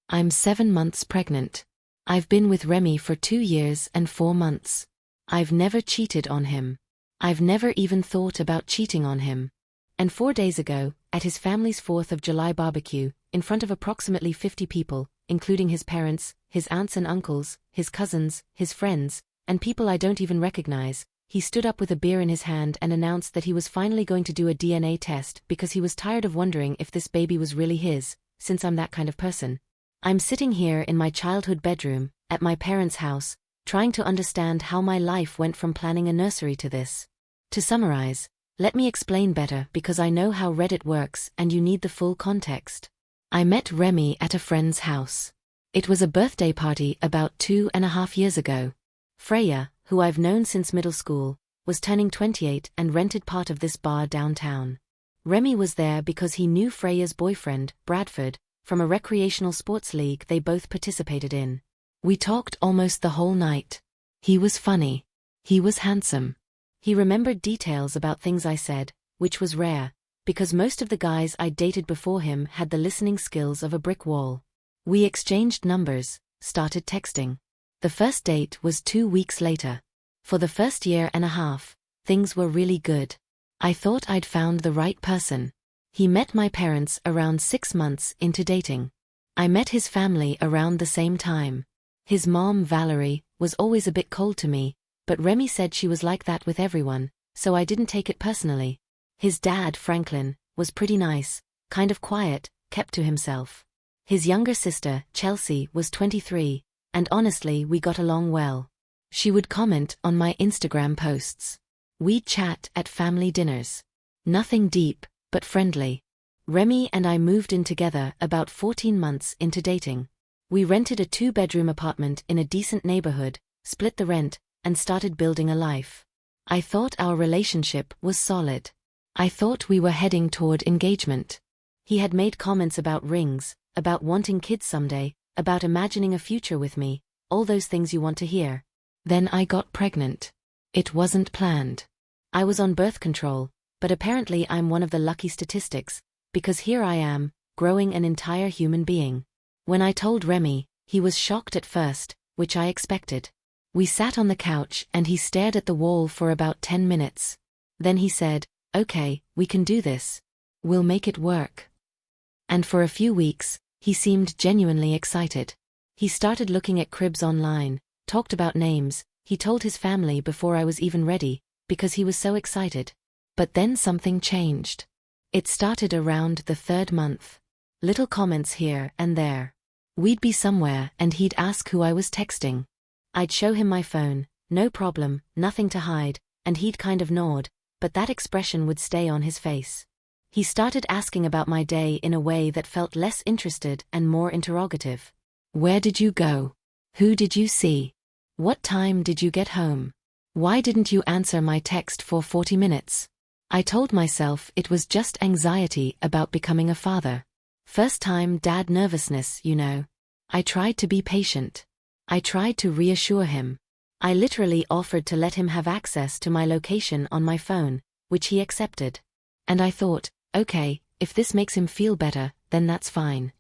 I'm 7 months pregnant. I've been with Remy for 2 years and 4 months. I've never cheated on him. I've never even thought about cheating on him. And 4 days ago, at his family's 4th of July barbecue, in front of approximately 50 people, including his parents, his aunts and uncles, his cousins, his friends, and people I don't even recognize, he stood up with a beer in his hand and announced that he was finally going to do a DNA test because he was tired of wondering if this baby was really his, since I'm that kind of person. I'm sitting here in my childhood bedroom, at my parents' house, trying to understand how my life went from planning a nursery to this. To summarize, let me explain better because I know how Reddit works and you need the full context. I met Remy at a friend's house. It was a birthday party about 2.5 years ago. Freya, who I've known since middle school, was turning 28 and rented part of this bar downtown. Remy was there because he knew Freya's boyfriend, Bradford, from a recreational sports league they both participated in. We talked almost the whole night. He was funny. He was handsome. He remembered details about things I said, which was rare, because most of the guys I dated before him had the listening skills of a brick wall. We exchanged numbers, started texting. The first date was 2 weeks later. For the first year and a half, things were really good. I thought I'd found the right person. He met my parents around 6 months into dating. I met his family around the same time. His mom, Valerie, was always a bit cold to me, but Remy said she was like that with everyone, so I didn't take it personally. His dad, Franklin, was pretty nice, kind of quiet, kept to himself. His younger sister, Chelsea, was 23, and honestly we got along well. She would comment on my Instagram posts. We'd chat at family dinners. Nothing deep, but friendly. Remy and I moved in together about 14 months into dating. We rented a 2-bedroom apartment in a decent neighborhood, split the rent, and started building a life. I thought our relationship was solid. I thought we were heading toward engagement. He had made comments about rings, about wanting kids someday, about imagining a future with me, all those things you want to hear. Then I got pregnant. It wasn't planned. I was on birth control, but apparently I'm one of the lucky statistics, because here I am, growing an entire human being. When I told Remy, he was shocked at first, which I expected. We sat on the couch and he stared at the wall for about 10 minutes. Then he said, "Okay, we can do this. We'll make it work." And for a few weeks, he seemed genuinely excited. He started looking at cribs online, talked about names, he told his family before I was even ready, because he was so excited. But then something changed. It started around the 3rd month. Little comments here and there. We'd be somewhere and he'd ask who I was texting. I'd show him my phone, no problem, nothing to hide, and he'd kind of nod, but that expression would stay on his face. He started asking about my day in a way that felt less interested and more interrogative. Where did you go? Who did you see? What time did you get home? Why didn't you answer my text for 40 minutes? I told myself it was just anxiety about becoming a father. First time dad nervousness, you know. I tried to be patient. I tried to reassure him. I literally offered to let him have access to my location on my phone, which he accepted. And I thought, okay, if this makes him feel better, then that's fine.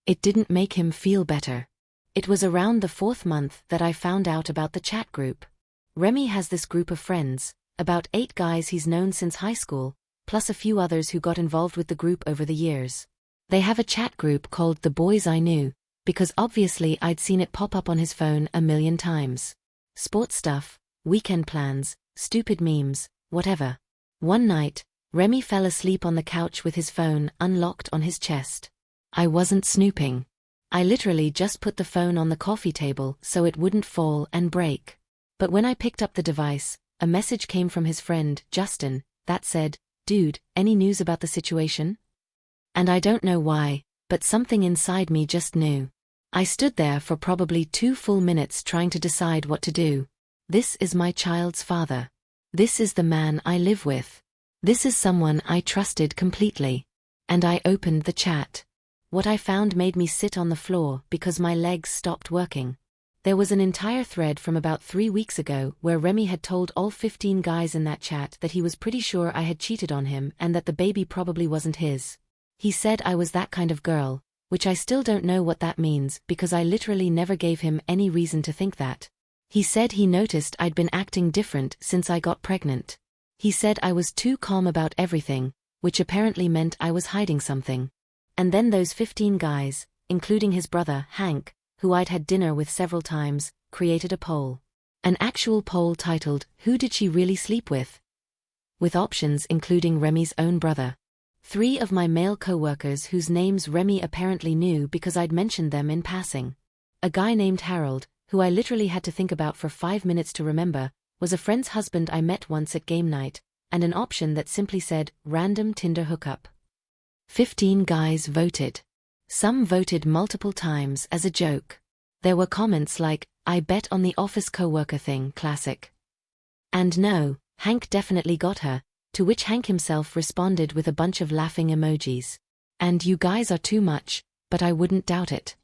It didn't make him feel better. It was around the 4th month that I found out about the chat group. Remy has this group of friends, about 8 guys he's known since high school, plus a few others who got involved with the group over the years. They have a chat group called The Boys I Knew, because obviously I'd seen it pop up on his phone a million times. Sports stuff, weekend plans, stupid memes, whatever. One night, Remy fell asleep on the couch with his phone unlocked on his chest. I wasn't snooping. I literally just put the phone on the coffee table so it wouldn't fall and break. But when I picked up the device, a message came from his friend, Justin, that said, "Dude, any news about the situation?" And I don't know why, but something inside me just knew. I stood there for probably 2 full minutes trying to decide what to do. This is my child's father. This is the man I live with. This is someone I trusted completely. And I opened the chat. What I found made me sit on the floor because my legs stopped working. There was an entire thread from about 3 weeks ago where Remy had told all 15 guys in that chat that he was pretty sure I had cheated on him and that the baby probably wasn't his. He said I was that kind of girl, which I still don't know what that means because I literally never gave him any reason to think that. He said he noticed I'd been acting different since I got pregnant. He said I was too calm about everything, which apparently meant I was hiding something. And then those 15 guys, including his brother, Hank, who I'd had dinner with several times, created a poll. An actual poll titled, "Who did she really sleep with?" With options including Remy's own brother. 3 of my male co-workers whose names Remy apparently knew because I'd mentioned them in passing. A guy named Harold, who I literally had to think about for 5 minutes to remember, was a friend's husband I met once at game night, and an option that simply said, "Random Tinder hookup." 15 guys voted. Some voted multiple times as a joke. There were comments like, "I bet on the office co-worker thing, classic." And no, Hank definitely got her, to which Hank himself responded with a bunch of laughing emojis. "And you guys are too much, but I wouldn't doubt it."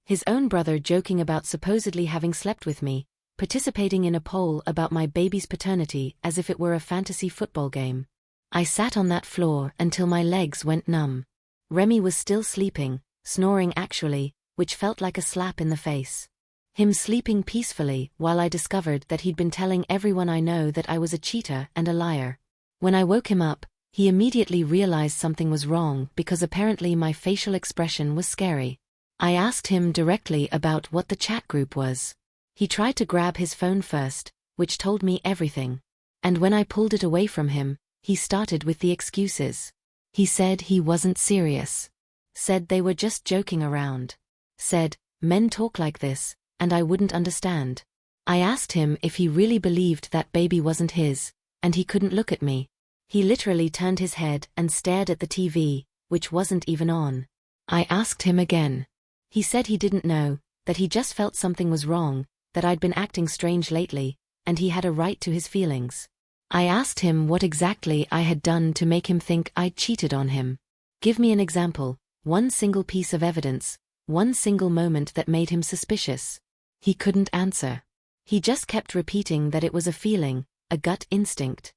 His own brother joking about supposedly having slept with me, participating in a poll about my baby's paternity as if it were a fantasy football game. I sat on that floor until my legs went numb. Remy was still sleeping, snoring actually, which felt like a slap in the face. Him sleeping peacefully while I discovered that he'd been telling everyone I know that I was a cheater and a liar. When I woke him up, he immediately realized something was wrong because apparently my facial expression was scary. I asked him directly about what the chat group was. He tried to grab his phone first, which told me everything. And when I pulled it away from him, he started with the excuses. He said he wasn't serious. Said they were just joking around. Said, "Men talk like this, and I wouldn't understand." I asked him if he really believed that baby wasn't his, and he couldn't look at me. He literally turned his head and stared at the TV, which wasn't even on. I asked him again. He said he didn't know, that he just felt something was wrong, that I'd been acting strange lately, and he had a right to his feelings. I asked him what exactly I had done to make him think I'd cheated on him. Give me an example, one single piece of evidence, one single moment that made him suspicious. He couldn't answer. He just kept repeating that it was a feeling, a gut instinct.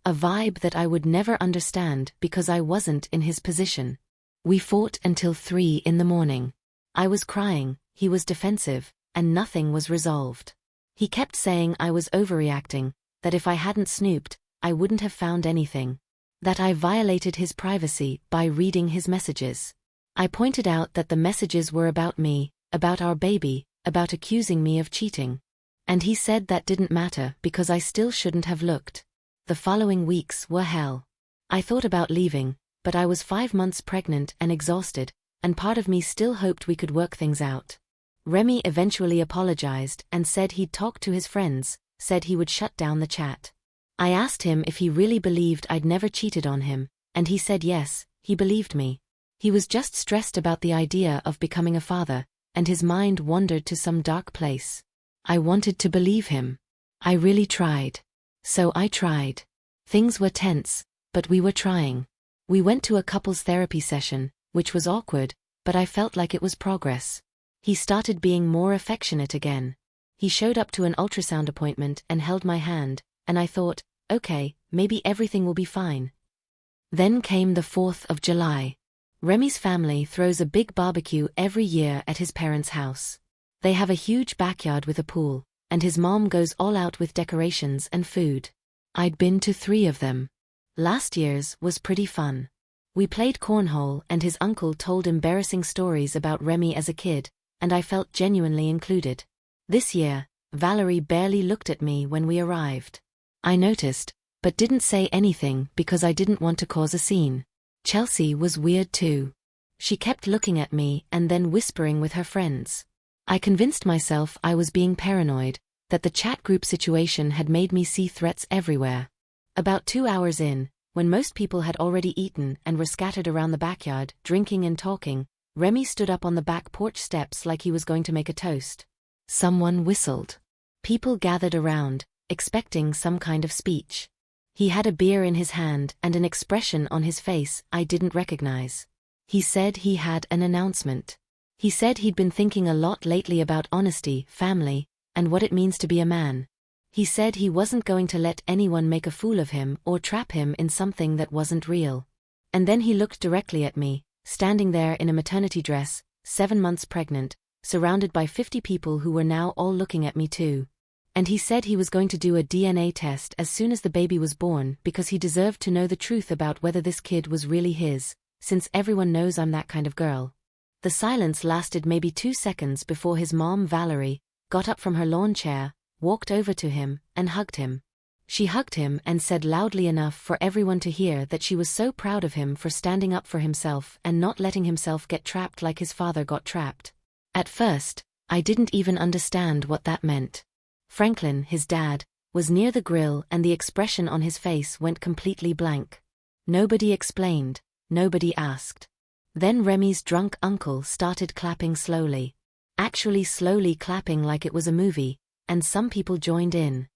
A vibe that I would never understand because I wasn't in his position. We fought until 3 in the morning. I was crying, he was defensive, and nothing was resolved. He kept saying I was overreacting, that if I hadn't snooped, I wouldn't have found anything. That I violated his privacy by reading his messages. I pointed out that the messages were about me, about our baby, about accusing me of cheating. And he said that didn't matter because I still shouldn't have looked. The following weeks were hell. I thought about leaving, but I was 5 months pregnant and exhausted, and part of me still hoped we could work things out. Remy eventually apologized and said he'd talked to his friends, said he would shut down the chat. I asked him if he really believed I'd never cheated on him, and he said yes, he believed me. He was just stressed about the idea of becoming a father, and his mind wandered to some dark place. I wanted to believe him. I really tried. So I tried. Things were tense, but we were trying. We went to a couples therapy session, which was awkward, but I felt like it was progress. He started being more affectionate again. He showed up to an ultrasound appointment and held my hand, and I thought, okay, maybe everything will be fine. Then came the 4th of July. Remy's family throws a big barbecue every year at his parents' house. They have a huge backyard with a pool, and his mom goes all out with decorations and food. I'd been to 3 of them. Last year's was pretty fun. We played cornhole and his uncle told embarrassing stories about Remy as a kid, and I felt genuinely included. This year, Valerie barely looked at me when we arrived. I noticed, but didn't say anything because I didn't want to cause a scene. Chelsea was weird too. She kept looking at me and then whispering with her friends. I convinced myself I was being paranoid, that the chat group situation had made me see threats everywhere. About 2 hours in, when most people had already eaten and were scattered around the backyard, drinking and talking, Remy stood up on the back porch steps like he was going to make a toast. Someone whistled. People gathered around, expecting some kind of speech. He had a beer in his hand and an expression on his face I didn't recognize. He said he had an announcement. He said he'd been thinking a lot lately about honesty, family, and what it means to be a man. He said he wasn't going to let anyone make a fool of him or trap him in something that wasn't real. And then he looked directly at me, standing there in a maternity dress, 7 months pregnant, surrounded by 50 people who were now all looking at me too. And he said he was going to do a DNA test as soon as the baby was born because he deserved to know the truth about whether this kid was really his, since everyone knows I'm that kind of girl. The silence lasted maybe 2 seconds before his mom, Valerie, got up from her lawn chair, walked over to him, and hugged him. She hugged him and said loudly enough for everyone to hear that she was so proud of him for standing up for himself and not letting himself get trapped like his father got trapped. At first, I didn't even understand what that meant. Franklin, his dad, was near the grill and the expression on his face went completely blank. Nobody explained, nobody asked. Then Remy's drunk uncle started clapping slowly. Actually slowly clapping like it was a movie, and some people joined in.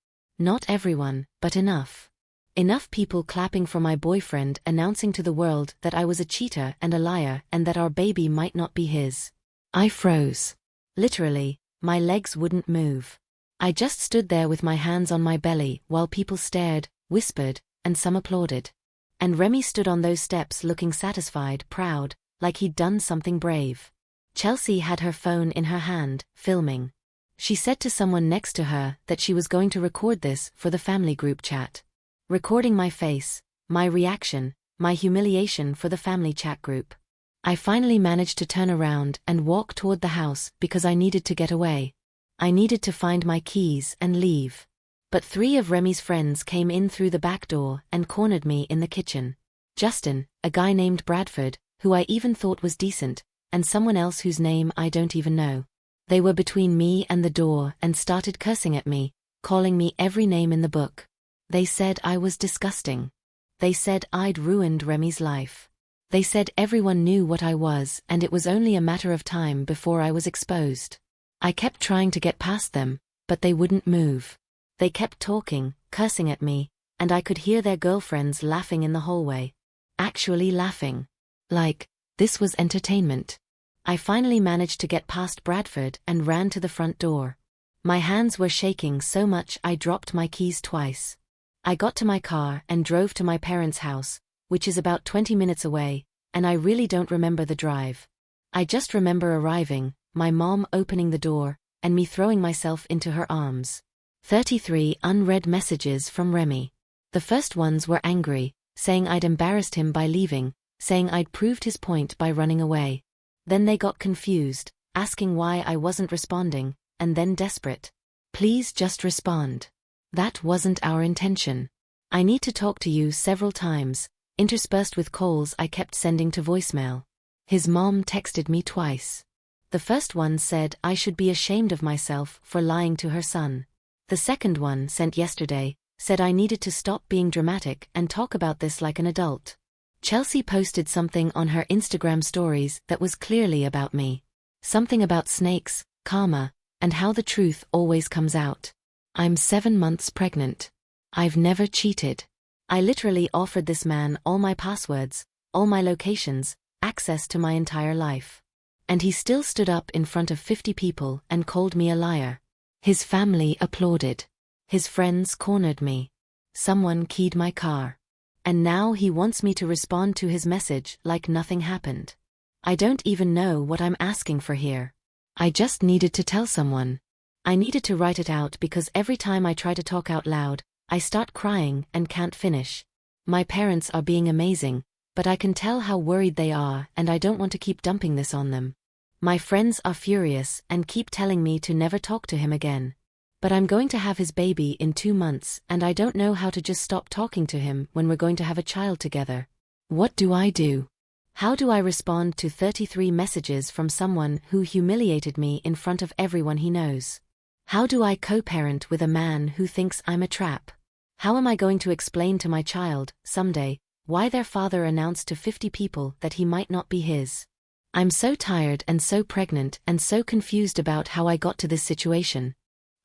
Not everyone, but enough. Enough people clapping for my boyfriend announcing to the world that I was a cheater and a liar and that our baby might not be his. I froze. Literally, my legs wouldn't move. I just stood there with my hands on my belly while people stared, whispered, and some applauded. And Remy stood on those steps looking satisfied, proud, like he'd done something brave. Chelsea had her phone in her hand, filming. She said to someone next to her that she was going to record this for the family group chat. Recording my face, my reaction, my humiliation for the family chat group. I finally managed to turn around and walk toward the house because I needed to get away. I needed to find my keys and leave. But 3 of Remy's friends came in through the back door and cornered me in the kitchen. Justin, a guy named Bradford, who I even thought was decent, and someone else whose name I don't even know. They were between me and the door and started cursing at me, calling me every name in the book. They said I was disgusting. They said I'd ruined Remy's life. They said everyone knew what I was and it was only a matter of time before I was exposed. I kept trying to get past them, but they wouldn't move. They kept talking, cursing at me, and I could hear their girlfriends laughing in the hallway. Actually laughing. Like, this was entertainment. I finally managed to get past Bradford and ran to the front door. My hands were shaking so much I dropped my keys twice. I got to my car and drove to my parents' house, which is about 20 minutes away, and I really don't remember the drive. I just remember arriving, my mom opening the door, and me throwing myself into her arms. 33 unread messages from Remy. The first ones were angry, saying I'd embarrassed him by leaving, saying I'd proved his point by running away. Then they got confused, asking why I wasn't responding, and then desperate. Please just respond. That wasn't our intention. I need to talk to you several times, interspersed with calls I kept sending to voicemail. His mom texted me twice. The first one said I should be ashamed of myself for lying to her son. The second one, sent yesterday, said I needed to stop being dramatic and talk about this like an adult. Chelsea posted something on her Instagram stories that was clearly about me. Something about snakes, karma, and how the truth always comes out. I'm 7 months pregnant. I've never cheated. I literally offered this man all my passwords, all my locations, access to my entire life. And he still stood up in front of 50 people and called me a liar. His family applauded. His friends cornered me. Someone keyed my car. And now he wants me to respond to his message like nothing happened. I don't even know what I'm asking for here. I just needed to tell someone. I needed to write it out because every time I try to talk out loud, I start crying and can't finish. My parents are being amazing, but I can tell how worried they are and I don't want to keep dumping this on them. My friends are furious and keep telling me to never talk to him again. But I'm going to have his baby in 2 months and I don't know how to just stop talking to him when we're going to have a child together. What do I do? How do I respond to 33 messages from someone who humiliated me in front of everyone he knows? How do I co-parent with a man who thinks I'm a trap? How am I going to explain to my child, someday, why their father announced to 50 people that he might not be his? I'm so tired and so pregnant and so confused about how I got to this situation.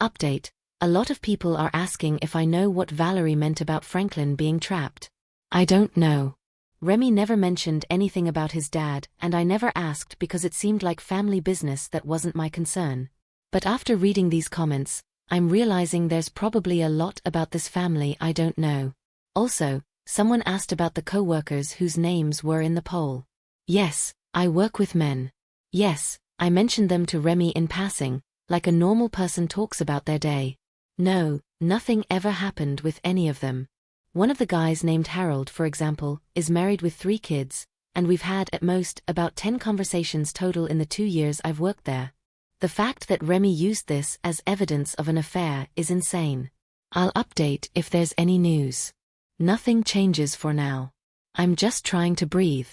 Update: a lot of people are asking if I know what Valerie meant about Franklin being trapped. I don't know. Remy never mentioned anything about his dad, and I never asked because it seemed like family business that wasn't my concern. But after reading these comments, I'm realizing there's probably a lot about this family I don't know. Also, someone asked about the co-workers whose names were in the poll. Yes, I work with men. Yes, I mentioned them to Remy in passing, like a normal person talks about their day. No, nothing ever happened with any of them. One of the guys named Harold, for example, is married with 3 kids, and we've had at most about 10 conversations total in the 2 years I've worked there. The fact that Remy used this as evidence of an affair is insane. I'll update if there's any news. Nothing changes for now. I'm just trying to breathe.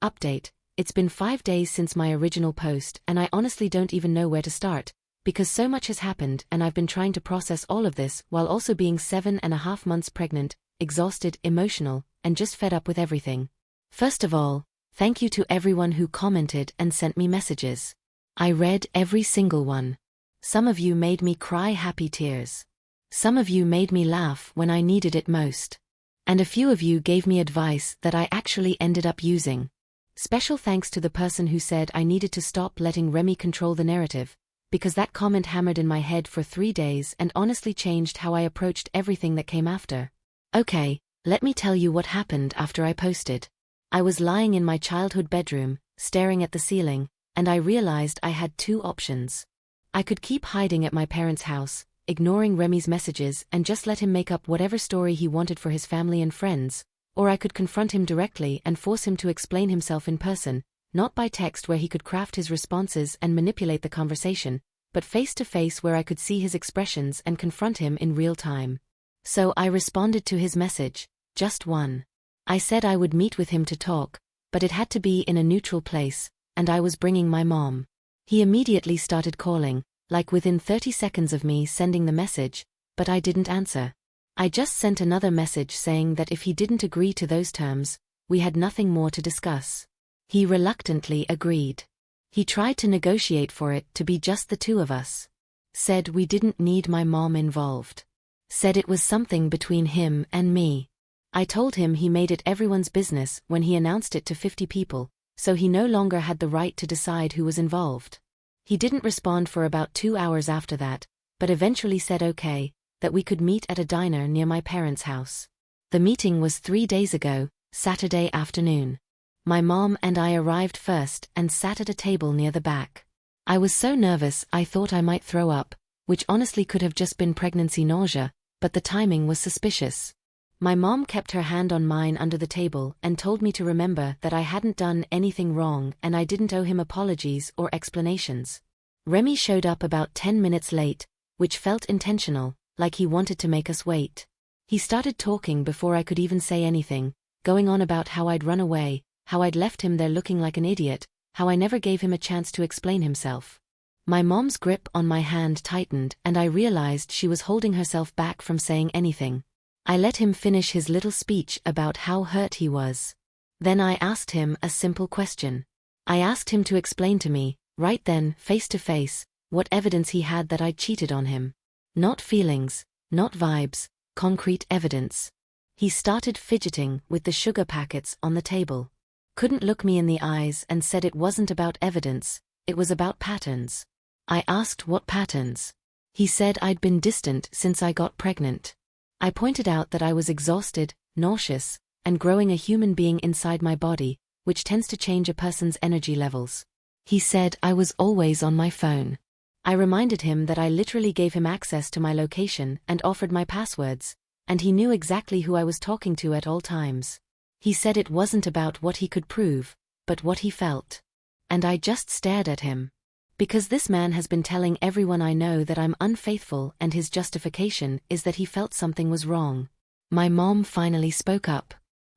Update: it's been 5 days since my original post and I honestly don't even know where to start, because so much has happened and I've been trying to process all of this while also being 7.5 months pregnant, exhausted, emotional, and just fed up with everything. First of all, thank you to everyone who commented and sent me messages. I read every single one. Some of you made me cry happy tears. Some of you made me laugh when I needed it most. And a few of you gave me advice that I actually ended up using. Special thanks to the person who said I needed to stop letting Remy control the narrative, because that comment hammered in my head for 3 days and honestly changed how I approached everything that came after. Okay, let me tell you what happened after I posted. I was lying in my childhood bedroom, staring at the ceiling, and I realized I had 2 options. I could keep hiding at my parents' house, ignoring Remy's messages and just let him make up whatever story he wanted for his family and friends, or I could confront him directly and force him to explain himself in person, not by text where he could craft his responses and manipulate the conversation, but face to face where I could see his expressions and confront him in real time. So I responded to his message, just one. I said I would meet with him to talk, but it had to be in a neutral place, and I was bringing my mom. He immediately started calling, like within 30 seconds of me sending the message, but I didn't answer. I just sent another message saying that if he didn't agree to those terms, we had nothing more to discuss. He reluctantly agreed. He tried to negotiate for it to be just the 2 of us. Said we didn't need my mom involved. Said it was something between him and me. I told him he made it everyone's business when he announced it to 50 people, so he no longer had the right to decide who was involved. He didn't respond for about 2 hours after that, but eventually said okay, that we could meet at a diner near my parents' house. The meeting was 3 days ago, Saturday afternoon. My mom and I arrived first and sat at a table near the back. I was so nervous I thought I might throw up, which honestly could have just been pregnancy nausea, but the timing was suspicious. My mom kept her hand on mine under the table and told me to remember that I hadn't done anything wrong and I didn't owe him apologies or explanations. Remy showed up about 10 minutes late, which felt intentional, like he wanted to make us wait. He started talking before I could even say anything, going on about how I'd run away, how I'd left him there looking like an idiot, how I never gave him a chance to explain himself. My mom's grip on my hand tightened and I realized she was holding herself back from saying anything. I let him finish his little speech about how hurt he was. Then I asked him a simple question. I asked him to explain to me, right then, face to face, what evidence he had that I'd cheated on him. Not feelings, not vibes, concrete evidence. He started fidgeting with the sugar packets on the table. Couldn't look me in the eyes and said it wasn't about evidence, it was about patterns. I asked what patterns. He said I'd been distant since I got pregnant. I pointed out that I was exhausted, nauseous, and growing a human being inside my body, which tends to change a person's energy levels. He said I was always on my phone. I reminded him that I literally gave him access to my location and offered my passwords, and he knew exactly who I was talking to at all times. He said it wasn't about what he could prove, but what he felt. And I just stared at him. Because this man has been telling everyone I know that I'm unfaithful and his justification is that he felt something was wrong. My mom finally spoke up.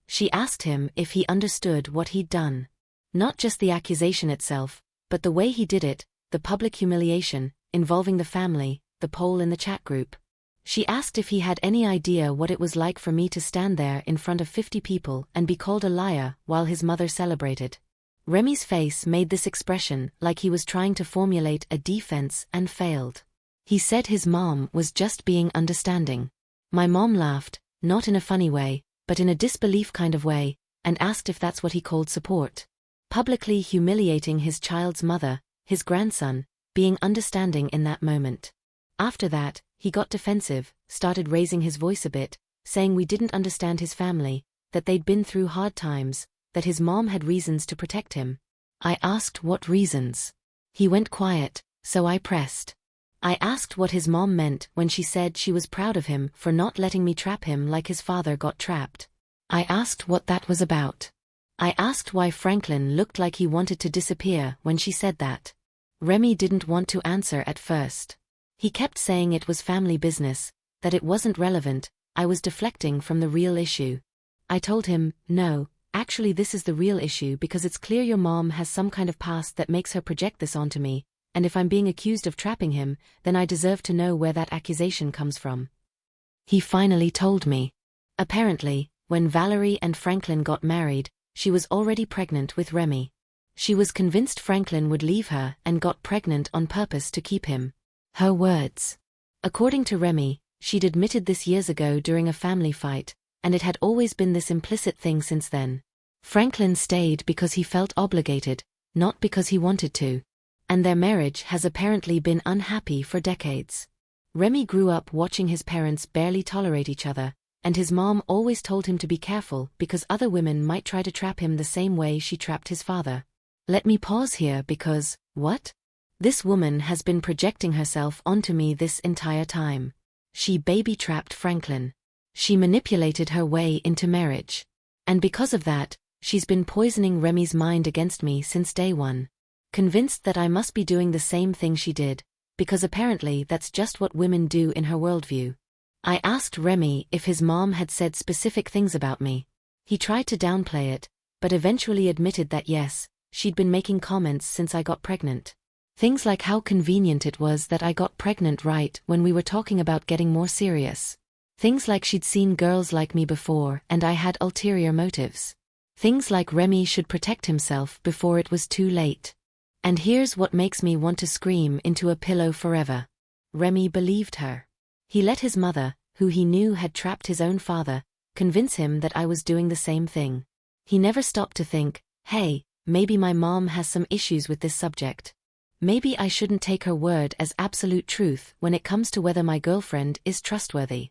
She asked him if he understood what he'd done. Not just the accusation itself, but the way he did it, the public humiliation, involving the family, the poll in the chat group. She asked if he had any idea what it was like for me to stand there in front of 50 people and be called a liar while his mother celebrated. Remy's face made this expression like he was trying to formulate a defense and failed. He said his mom was just being understanding. My mom laughed, not in a funny way, but in a disbelief kind of way, and asked if that's what he called support. Publicly humiliating his child's mother, his grandson, being understanding in that moment. After that, he got defensive, started raising his voice a bit, saying we didn't understand his family, that they'd been through hard times, that his mom had reasons to protect him. I asked what reasons. He went quiet, so I pressed. I asked what his mom meant when she said she was proud of him for not letting me trap him like his father got trapped. I asked what that was about. I asked why Franklin looked like he wanted to disappear when she said that. Remy didn't want to answer at first. He kept saying it was family business, that it wasn't relevant. I was deflecting from the real issue. I told him, no, actually this is the real issue because it's clear your mom has some kind of past that makes her project this onto me, and if I'm being accused of trapping him, then I deserve to know where that accusation comes from. He finally told me. Apparently, when Valerie and Franklin got married, she was already pregnant with Remy. She was convinced Franklin would leave her and got pregnant on purpose to keep him. Her words. According to Remy, she'd admitted this years ago during a family fight, and it had always been this implicit thing since then. Franklin stayed because he felt obligated, not because he wanted to. And their marriage has apparently been unhappy for decades. Remy grew up watching his parents barely tolerate each other, and his mom always told him to be careful because other women might try to trap him the same way she trapped his father. Let me pause here because, what? This woman has been projecting herself onto me this entire time. She baby-trapped Franklin. She manipulated her way into marriage. And because of that, she's been poisoning Remy's mind against me since day one. Convinced that I must be doing the same thing she did, because apparently that's just what women do in her worldview. I asked Remy if his mom had said specific things about me. He tried to downplay it, but eventually admitted that yes, she'd been making comments since I got pregnant. Things like how convenient it was that I got pregnant right when we were talking about getting more serious. Things like she'd seen girls like me before and I had ulterior motives. Things like Remy should protect himself before it was too late. And here's what makes me want to scream into a pillow forever. Remy believed her. He let his mother, who he knew had trapped his own father, convince him that I was doing the same thing. He never stopped to think, hey, maybe my mom has some issues with this subject. Maybe I shouldn't take her word as absolute truth when it comes to whether my girlfriend is trustworthy.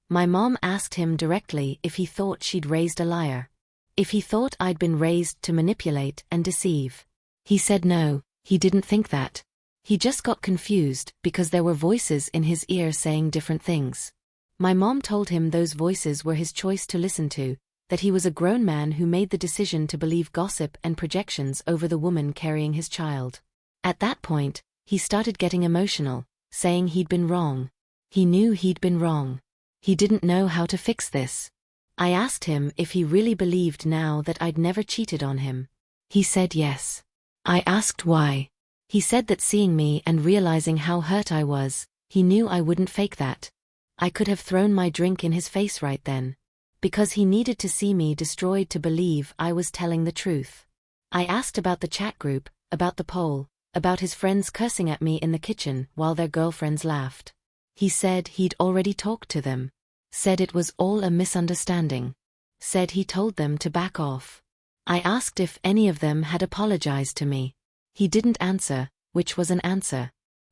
My mom asked him directly if he thought she'd raised a liar. If he thought I'd been raised to manipulate and deceive. He said no, he didn't think that. He just got confused because there were voices in his ear saying different things. My mom told him those voices were his choice to listen to, that he was a grown man who made the decision to believe gossip and projections over the woman carrying his child. At that point, he started getting emotional, saying he'd been wrong. He knew he'd been wrong. He didn't know how to fix this. I asked him if he really believed now that I'd never cheated on him. He said yes. I asked why. He said that seeing me and realizing how hurt I was, he knew I wouldn't fake that. I could have thrown my drink in his face right then. Because he needed to see me destroyed to believe I was telling the truth. I asked about the chat group, about the poll, about his friends cursing at me in the kitchen while their girlfriends laughed. He said he'd already talked to them. Said it was all a misunderstanding. Said he told them to back off. I asked if any of them had apologized to me. He didn't answer, which was an answer.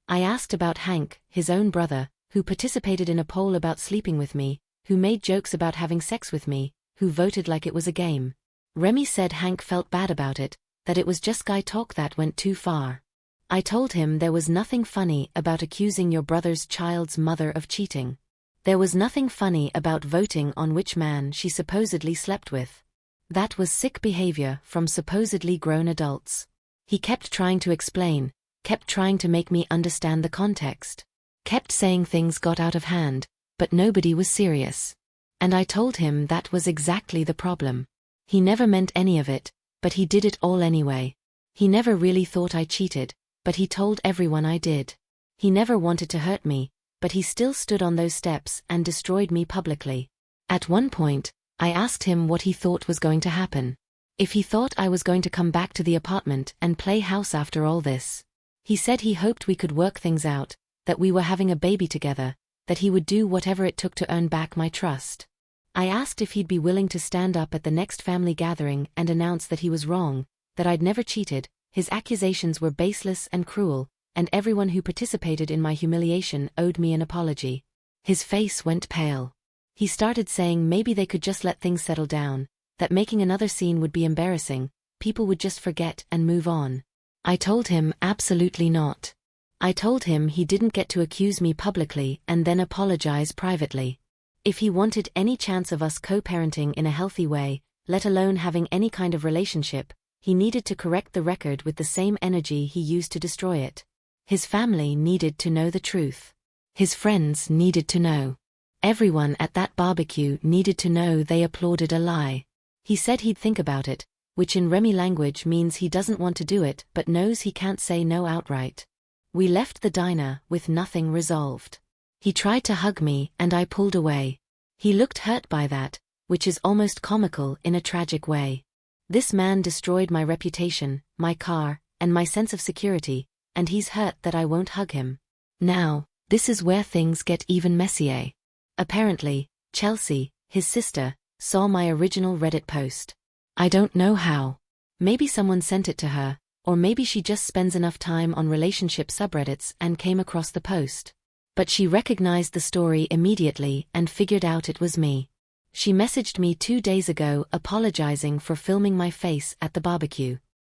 I asked about Hank, his own brother, who participated in a poll about sleeping with me, who made jokes about having sex with me, who voted like it was a game. Remy said Hank felt bad about it, that it was just guy talk that went too far. I told him there was nothing funny about accusing your brother's child's mother of cheating. There was nothing funny about voting on which man she supposedly slept with. That was sick behavior from supposedly grown adults. He kept trying to explain, kept trying to make me understand the context. Kept saying things got out of hand, but nobody was serious. And I told him that was exactly the problem. He never meant any of it, but he did it all anyway. He never really thought I cheated, but he told everyone I did. He never wanted to hurt me, but he still stood on those steps and destroyed me publicly. At one point, I asked him what he thought was going to happen. If he thought I was going to come back to the apartment and play house after all this. He said he hoped we could work things out, that we were having a baby together, that he would do whatever it took to earn back my trust. I asked if he'd be willing to stand up at the next family gathering and announce that he was wrong, that I'd never cheated, his accusations were baseless and cruel, and everyone who participated in my humiliation owed me an apology. His face went pale. He started saying maybe they could just let things settle down, that making another scene would be embarrassing, people would just forget and move on. I told him absolutely not. I told him he didn't get to accuse me publicly and then apologize privately. If he wanted any chance of us co-parenting in a healthy way, let alone having any kind of relationship, he needed to correct the record with the same energy he used to destroy it. His family needed to know the truth. His friends needed to know. Everyone at that barbecue needed to know they applauded a lie. He said he'd think about it, which in Remy language means he doesn't want to do it but knows he can't say no outright. We left the diner with nothing resolved. He tried to hug me and I pulled away. He looked hurt by that, which is almost comical in a tragic way. This man destroyed my reputation, my car, and my sense of security, and he's hurt that I won't hug him. Now, this is where things get even messier. Apparently, Chelsea, his sister, saw my original Reddit post. I don't know how. Maybe someone sent it to her, or maybe she just spends enough time on relationship subreddits and came across the post. But she recognized the story immediately and figured out it was me. She messaged me 2 days ago apologizing for filming my face at the barbecue.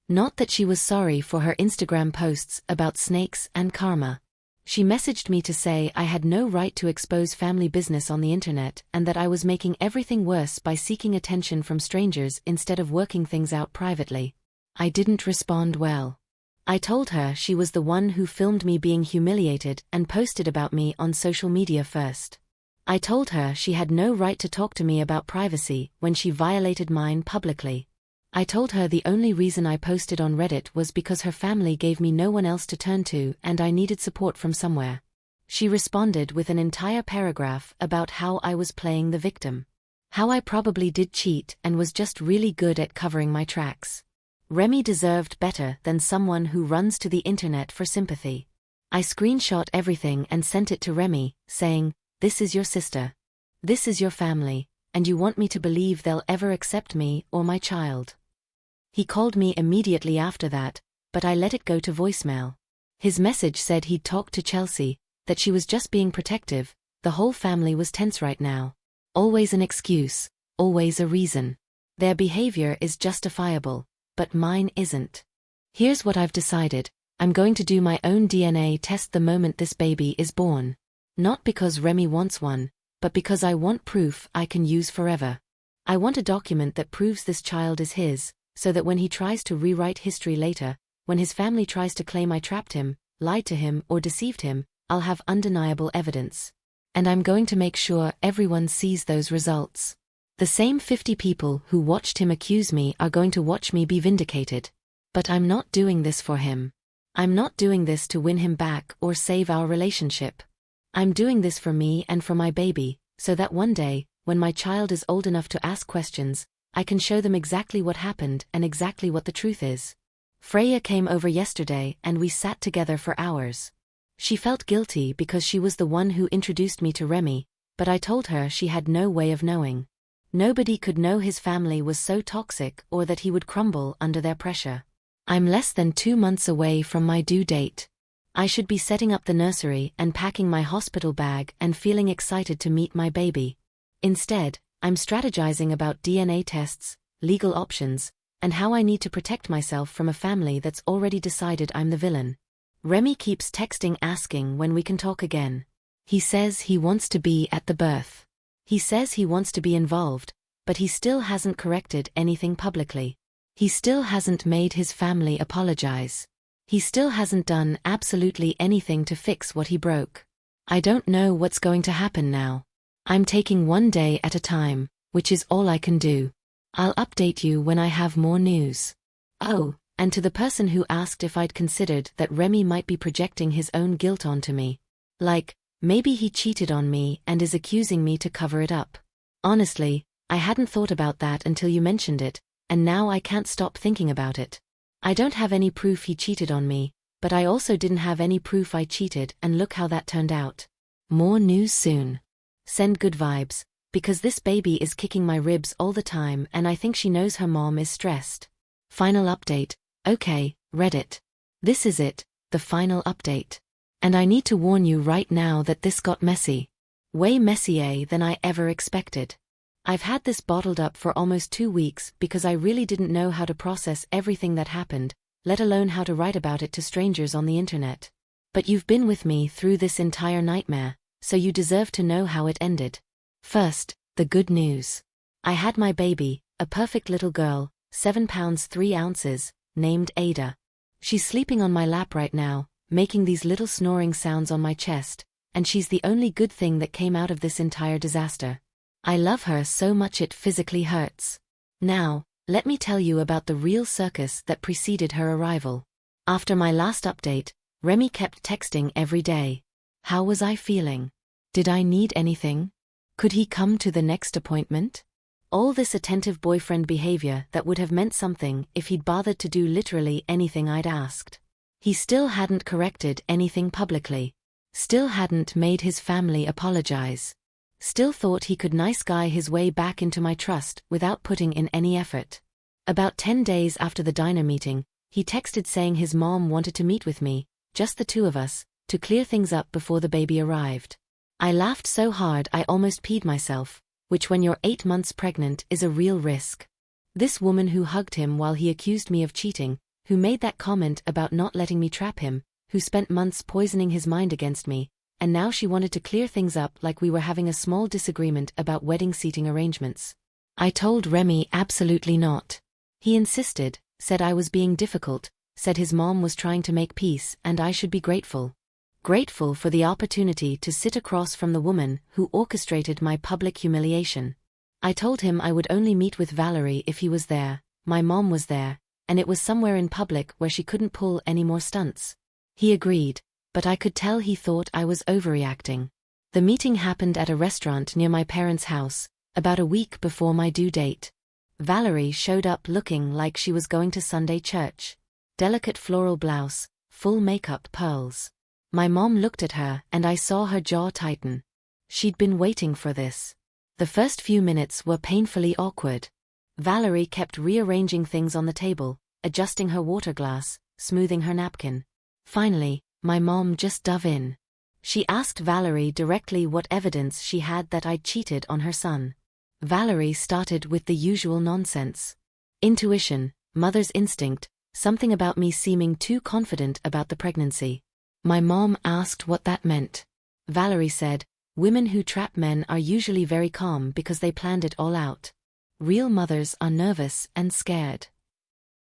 Not that she was sorry for her Instagram posts about snakes and karma. She messaged me to say I had no right to expose family business on the internet and that I was making everything worse by seeking attention from strangers instead of working things out privately. I didn't respond well. I told her she was the one who filmed me being humiliated and posted about me on social media first. I told her she had no right to talk to me about privacy when she violated mine publicly. I told her the only reason I posted on Reddit was because her family gave me no one else to turn to and I needed support from somewhere. She responded with an entire paragraph about how I was playing the victim. How I probably did cheat and was just really good at covering my tracks. Remy deserved better than someone who runs to the internet for sympathy. I screenshot everything and sent it to Remy, saying, "This is your sister. This is your family, and you want me to believe they'll ever accept me or my child." He called me immediately after that, but I let it go to voicemail. His message said he'd talked to Chelsea, that she was just being protective, the whole family was tense right now. Always an excuse, always a reason. Their behavior is justifiable, but mine isn't. Here's what I've decided, I'm going to do my own DNA test the moment this baby is born. Not because Remy wants one, but because I want proof I can use forever. I want a document that proves this child is his, so that when he tries to rewrite history later, when his family tries to claim I trapped him, lied to him or deceived him, I'll have undeniable evidence. And I'm going to make sure everyone sees those results. The same 50 people who watched him accuse me are going to watch me be vindicated. But I'm not doing this for him. I'm not doing this to win him back or save our relationship. I'm doing this for me and for my baby, so that one day, when my child is old enough to ask questions, I can show them exactly what happened and exactly what the truth is. Freya came over yesterday and we sat together for hours. She felt guilty because she was the one who introduced me to Remy, but I told her she had no way of knowing. Nobody could know his family was so toxic or that he would crumble under their pressure. I'm less than 2 months away from my due date. I should be setting up the nursery and packing my hospital bag and feeling excited to meet my baby. Instead, I'm strategizing about DNA tests, legal options, and how I need to protect myself from a family that's already decided I'm the villain. Remy keeps texting asking when we can talk again. He says he wants to be at the birth. He says he wants to be involved, but he still hasn't corrected anything publicly. He still hasn't made his family apologize. He still hasn't done absolutely anything to fix what he broke. I don't know what's going to happen now. I'm taking one day at a time, which is all I can do. I'll update you when I have more news. Oh, and to the person who asked if I'd considered that Remy might be projecting his own guilt onto me. Like, maybe he cheated on me and is accusing me to cover it up. Honestly, I hadn't thought about that until you mentioned it, and now I can't stop thinking about it. I don't have any proof he cheated on me, but I also didn't have any proof I cheated, and look how that turned out. More news soon. Send good vibes, because this baby is kicking my ribs all the time and I think she knows her mom is stressed. Final update. Okay, Reddit. This is it, the final update. And I need to warn you right now that this got messy. Way messier than I ever expected. I've had this bottled up for almost 2 weeks because I really didn't know how to process everything that happened, let alone how to write about it to strangers on the internet. But you've been with me through this entire nightmare, so you deserve to know how it ended. First, the good news. I had my baby, a perfect little girl, 7 pounds 3 ounces, named Ada. She's sleeping on my lap right now, making these little snoring sounds on my chest, and she's the only good thing that came out of this entire disaster. I love her so much it physically hurts. Now, let me tell you about the real circus that preceded her arrival. After my last update, Remy kept texting every day. How was I feeling? Did I need anything? Could he come to the next appointment? All this attentive boyfriend behavior that would have meant something if he'd bothered to do literally anything I'd asked. He still hadn't corrected anything publicly. Still hadn't made his family apologize. Still thought he could nice guy his way back into my trust without putting in any effort. About 10 days after the diner meeting, he texted saying his mom wanted to meet with me, just the two of us, to clear things up before the baby arrived. I laughed so hard I almost peed myself, which when you're 8 months pregnant is a real risk. This woman who hugged him while he accused me of cheating, who made that comment about not letting me trap him, who spent months poisoning his mind against me, and now she wanted to clear things up like we were having a small disagreement about wedding seating arrangements. I told Remy absolutely not. He insisted, said I was being difficult, said his mom was trying to make peace and I should be grateful. Grateful for the opportunity to sit across from the woman who orchestrated my public humiliation. I told him I would only meet with Valerie if he was there, my mom was there, and it was somewhere in public where she couldn't pull any more stunts. He agreed, but I could tell he thought I was overreacting. The meeting happened at a restaurant near my parents' house, about a week before my due date. Valerie showed up looking like she was going to Sunday church. Delicate floral blouse, full makeup, pearls. My mom looked at her and I saw her jaw tighten. She'd been waiting for this. The first few minutes were painfully awkward. Valerie kept rearranging things on the table, adjusting her water glass, smoothing her napkin. Finally, my mom just dove in. She asked Valerie directly what evidence she had that I'd cheated on her son. Valerie started with the usual nonsense. Intuition, mother's instinct, something about me seeming too confident about the pregnancy. My mom asked what that meant. Valerie said, women who trap men are usually very calm because they planned it all out. Real mothers are nervous and scared.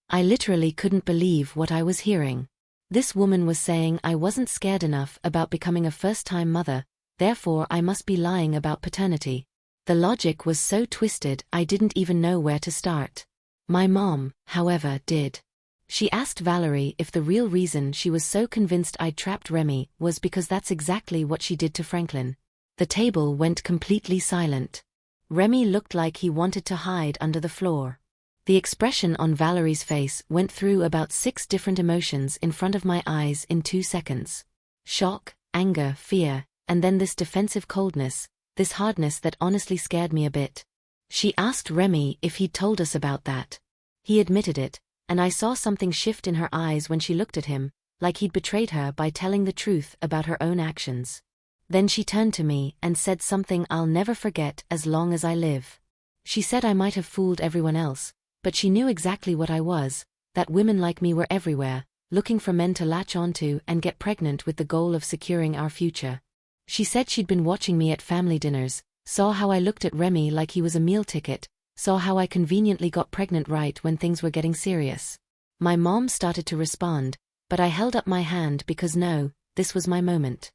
I literally couldn't believe what I was hearing. This woman was saying I wasn't scared enough about becoming a first-time mother, therefore I must be lying about paternity. The logic was so twisted I didn't even know where to start. My mom, however, did. She asked Valerie if the real reason she was so convinced I'd trapped Remy was because that's exactly what she did to Franklin. The table went completely silent. Remy looked like he wanted to hide under the floor. The expression on Valerie's face went through about 6 different emotions in front of my eyes in 2 seconds. Shock, anger, fear, and then this defensive coldness, this hardness that honestly scared me a bit. She asked Remy if he'd told us about that. He admitted it, and I saw something shift in her eyes when she looked at him, like he'd betrayed her by telling the truth about her own actions. Then she turned to me and said something I'll never forget as long as I live. She said I might have fooled everyone else, but she knew exactly what I was, that women like me were everywhere, looking for men to latch onto and get pregnant with the goal of securing our future. She said she'd been watching me at family dinners, saw how I looked at Remy like he was a meal ticket, saw how I conveniently got pregnant right when things were getting serious. My mom started to respond, but I held up my hand because no, this was my moment.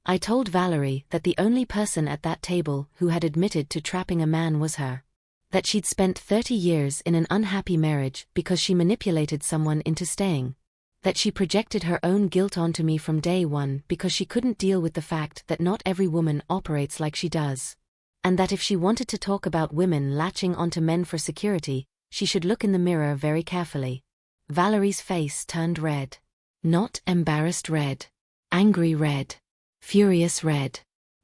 I told Valerie that the only person at that table who had admitted to trapping a man was her. That she'd spent 30 years in an unhappy marriage because she manipulated someone into staying. That she projected her own guilt onto me from day one because she couldn't deal with the fact that not every woman operates like she does. And that if she wanted to talk about women latching onto men for security, she should look in the mirror very carefully. Valerie's face turned red. Not embarrassed red. Angry red. Furious red.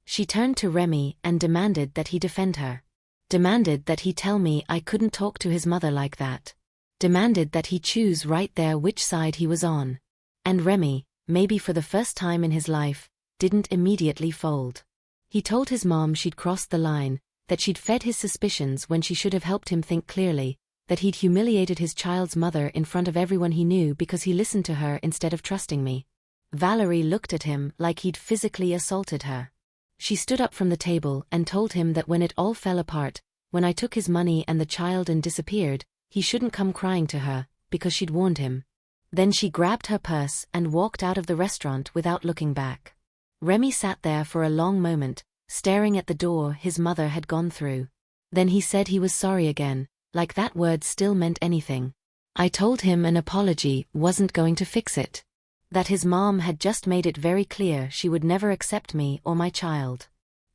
She turned to Remy and demanded that he defend her. Demanded that he tell me I couldn't talk to his mother like that. Demanded that he choose right there which side he was on. And Remy, maybe for the first time in his life, didn't immediately fold. He told his mom she'd crossed the line, that she'd fed his suspicions when she should have helped him think clearly, that he'd humiliated his child's mother in front of everyone he knew because he listened to her instead of trusting me. Valerie looked at him like he'd physically assaulted her. She stood up from the table and told him that when it all fell apart, when I took his money and the child and disappeared, he shouldn't come crying to her, because she'd warned him. Then she grabbed her purse and walked out of the restaurant without looking back. Remy sat there for a long moment, staring at the door his mother had gone through. Then he said he was sorry again, like that word still meant anything. I told him an apology wasn't going to fix it. That his mom had just made it very clear she would never accept me or my child.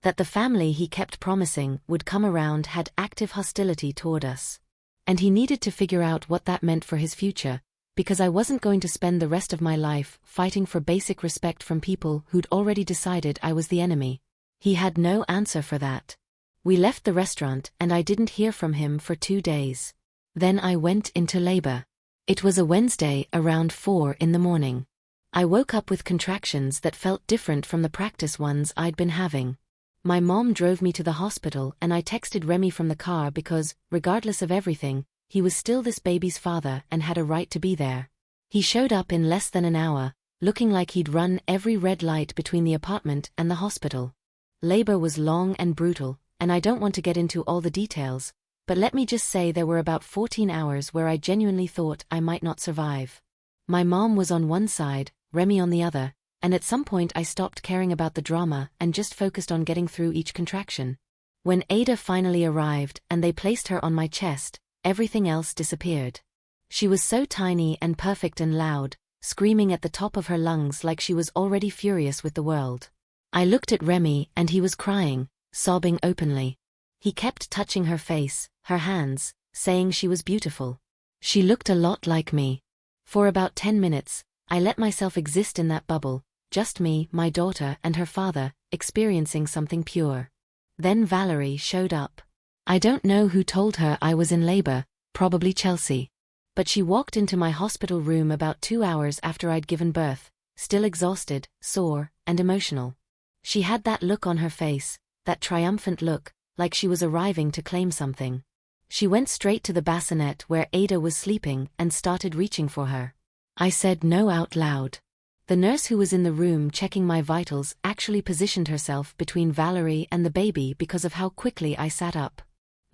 That the family he kept promising would come around had active hostility toward us. And he needed to figure out what that meant for his future, because I wasn't going to spend the rest of my life fighting for basic respect from people who'd already decided I was the enemy. He had no answer for that. We left the restaurant and I didn't hear from him for 2 days. Then I went into labor. It was a Wednesday around 4 in the morning. I woke up with contractions that felt different from the practice ones I'd been having. My mom drove me to the hospital and I texted Remy from the car because, regardless of everything, he was still this baby's father and had a right to be there. He showed up in less than an hour, looking like he'd run every red light between the apartment and the hospital. Labor was long and brutal, and I don't want to get into all the details, but let me just say there were about 14 hours where I genuinely thought I might not survive. My mom was on one side, Remy on the other, and at some point I stopped caring about the drama and just focused on getting through each contraction. When Ada finally arrived and they placed her on my chest, everything else disappeared. She was so tiny and perfect and loud, screaming at the top of her lungs like she was already furious with the world. I looked at Remy and he was crying, sobbing openly. He kept touching her face, her hands, saying she was beautiful. She looked a lot like me. For about 10 minutes, I let myself exist in that bubble, just me, my daughter, and her father, experiencing something pure. Then Valerie showed up. I don't know who told her I was in labor, probably Chelsea. But she walked into my hospital room about 2 hours after I'd given birth, still exhausted, sore, and emotional. She had that look on her face, that triumphant look, like she was arriving to claim something. She went straight to the bassinet where Ada was sleeping and started reaching for her. I said no out loud. The nurse who was in the room checking my vitals actually positioned herself between Valerie and the baby because of how quickly I sat up.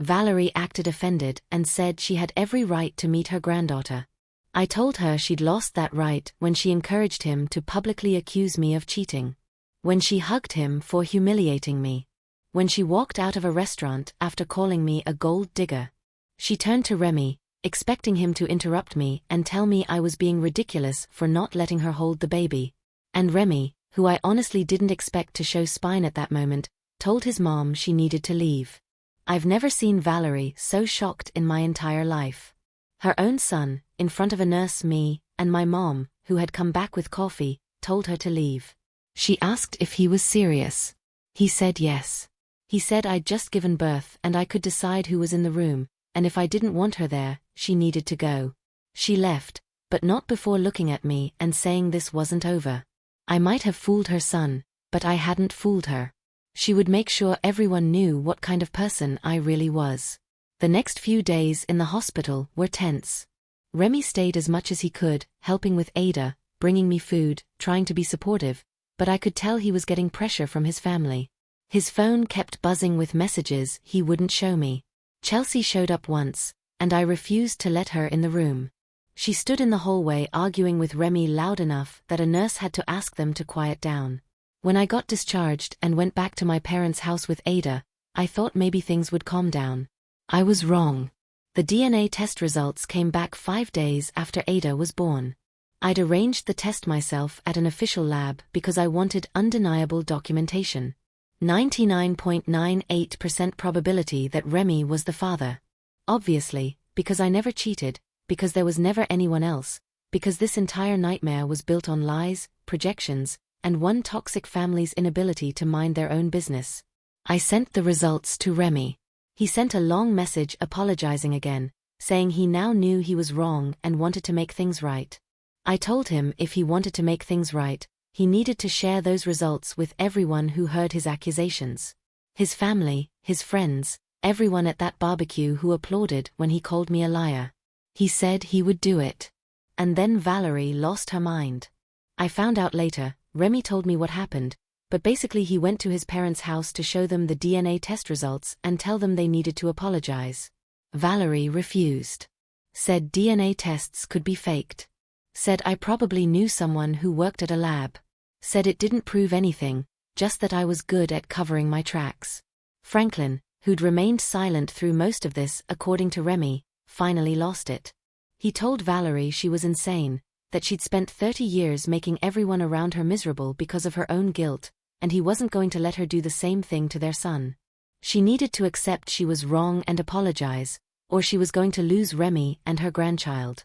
Valerie acted offended and said she had every right to meet her granddaughter. I told her she'd lost that right when she encouraged him to publicly accuse me of cheating. When she hugged him for humiliating me. When she walked out of a restaurant after calling me a gold digger. She turned to Remy, expecting him to interrupt me and tell me I was being ridiculous for not letting her hold the baby. And Remy, who I honestly didn't expect to show spine at that moment, told his mom she needed to leave. I've never seen Valerie so shocked in my entire life. Her own son, in front of a nurse, me, and my mom, who had come back with coffee, told her to leave. She asked if he was serious. He said yes. He said I'd just given birth and I could decide who was in the room, and if I didn't want her there, she needed to go. She left, but not before looking at me and saying this wasn't over. I might have fooled her son, but I hadn't fooled her. She would make sure everyone knew what kind of person I really was. The next few days in the hospital were tense. Remy stayed as much as he could, helping with Ada, bringing me food, trying to be supportive, but I could tell he was getting pressure from his family. His phone kept buzzing with messages he wouldn't show me. Chelsea showed up once, and I refused to let her in the room. She stood in the hallway arguing with Remy loud enough that a nurse had to ask them to quiet down. When I got discharged and went back to my parents' house with Ada, I thought maybe things would calm down. I was wrong. The DNA test results came back 5 days after Ada was born. I'd arranged the test myself at an official lab because I wanted undeniable documentation. 99.98% probability that Remy was the father. Obviously, because I never cheated, because there was never anyone else, because this entire nightmare was built on lies, projections, and one toxic family's inability to mind their own business. I sent the results to Remy. He sent a long message apologizing again, saying he now knew he was wrong and wanted to make things right. I told him if he wanted to make things right, he needed to share those results with everyone who heard his accusations. His family, his friends, everyone at that barbecue who applauded when he called me a liar. He said he would do it. And then Valerie lost her mind. I found out later, Remy told me what happened, but basically he went to his parents' house to show them the DNA test results and tell them they needed to apologize. Valerie refused. Said DNA tests could be faked. Said I probably knew someone who worked at a lab. Said it didn't prove anything, just that I was good at covering my tracks. Franklin, who'd remained silent through most of this according to Remy, finally lost it. He told Valerie she was insane, that she'd spent 30 years making everyone around her miserable because of her own guilt, and he wasn't going to let her do the same thing to their son. She needed to accept she was wrong and apologize, or she was going to lose Remy and her grandchild.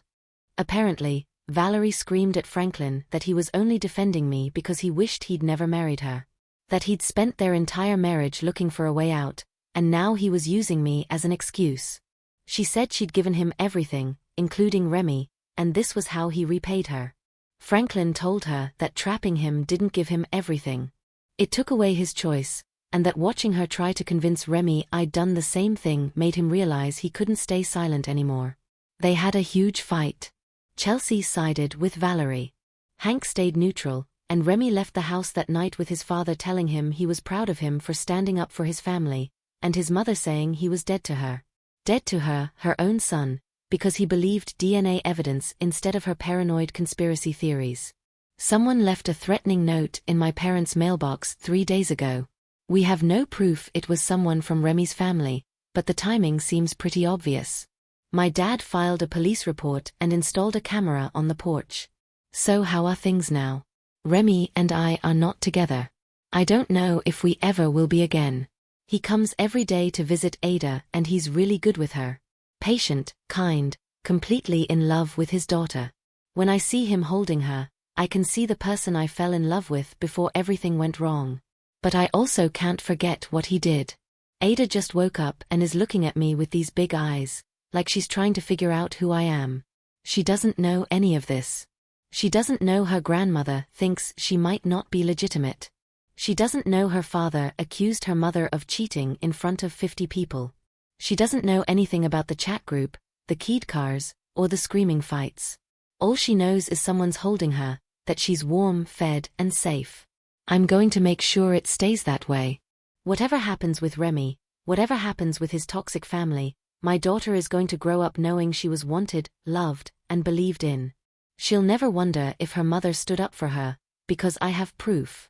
Apparently, Valerie screamed at Franklin that he was only defending me because he wished he'd never married her. That he'd spent their entire marriage looking for a way out, and now he was using me as an excuse. She said she'd given him everything, including Remy, and this was how he repaid her. Franklin told her that trapping him didn't give him everything. It took away his choice, and that watching her try to convince Remy I'd done the same thing made him realize he couldn't stay silent anymore. They had a huge fight. Chelsea sided with Valerie. Hank stayed neutral, and Remy left the house that night with his father telling him he was proud of him for standing up for his family, and his mother saying he was dead to her. Dead to her, her own son, because he believed DNA evidence instead of her paranoid conspiracy theories. Someone left a threatening note in my parents' mailbox 3 days ago. We have no proof it was someone from Remy's family, but the timing seems pretty obvious. My dad filed a police report and installed a camera on the porch. So how are things now? Remy and I are not together. I don't know if we ever will be again. He comes every day to visit Ada and he's really good with her. Patient, kind, completely in love with his daughter. When I see him holding her, I can see the person I fell in love with before everything went wrong. But I also can't forget what he did. Ada just woke up and is looking at me with these big eyes, like she's trying to figure out who I am. She doesn't know any of this. She doesn't know her grandmother thinks she might not be legitimate. She doesn't know her father accused her mother of cheating in front of 50 people. She doesn't know anything about the chat group, the keyed cars, or the screaming fights. All she knows is someone's holding her, that she's warm, fed, and safe. I'm going to make sure it stays that way. Whatever happens with Remy, whatever happens with his toxic family, my daughter is going to grow up knowing she was wanted, loved, and believed in. She'll never wonder if her mother stood up for her, because I have proof.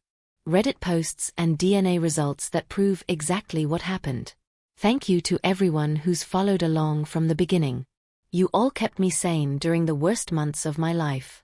Reddit posts and DNA results that prove exactly what happened. Thank you to everyone who's followed along from the beginning. You all kept me sane during the worst months of my life.